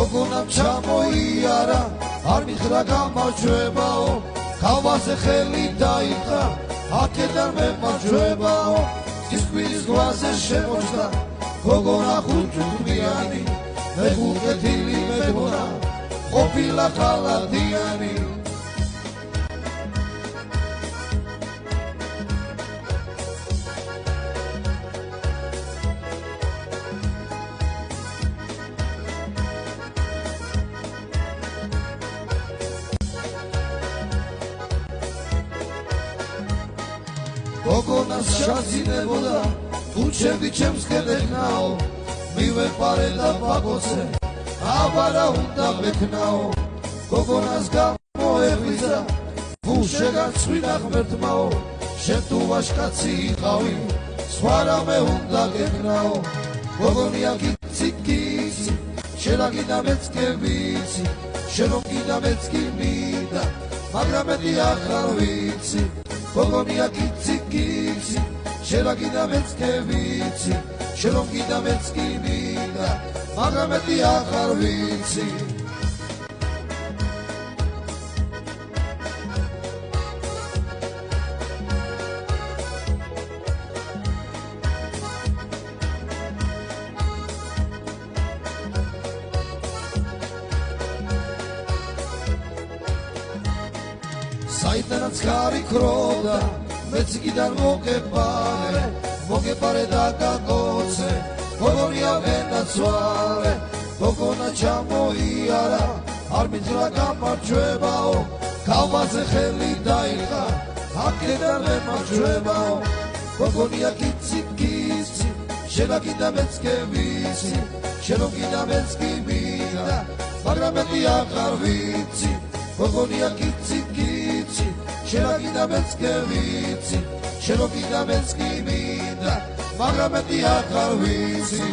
გოგონამ ჩამოიარა არ მითხრა გამარჯვებაო ქალვაზე ხელი დაიხა აქედან მემარჯვებაო ის კვირის გვაზე შემოჩნდა გოგონა ხუთწუთმიანი მეხუთკეთილი მეგონა ყოფილა ხალათიანი გოგონას შაზინებოდა თუჩები ჩემს კედექნაო მივეყარე და პაგოზე აბარა უნდა მექნაო გოგონას გამოეღვიძა ფუშეგაცვიდა ღმერთმაო შენ თუ ვაჟკაცი იყავი სხვა რამე უნდა გექნაო გოგონია კიცი კიცი შენ აგიდა მეც კი ვიცი შენ რომ კიდა მეც კი მინდა მაგრამ მეტი ახარ ვიცი გოგონია კიცი კიცი შენ აგიდა მეც კი ვიცი შენ რომ კიდა მეც კი მინდა მაგრამ მეტი ახარ ვიცი საიტანაც ხარი ქრობდა მეც კიდარ მოგეპარე და გაკოცე გოგონია ვენაცვალე გოგონა ჩამოიარა არ მითხრა გამარჯვებაო ქალვაზე ხელი დაიხა აქედან მემარჯვებაო გოგონია კიცი კიცი შენ აგიდა მეც კი ვიცი შენ რომ კიდა მეც კი მინდა მაგრამ მეტი ახარ ვიცი გოგონია კიცი კიცი შენ აგიდა მეც კი ვიცი შენ რომ კიდა მეც კი მინდა მაგრამ მეტი ახარ ვიცი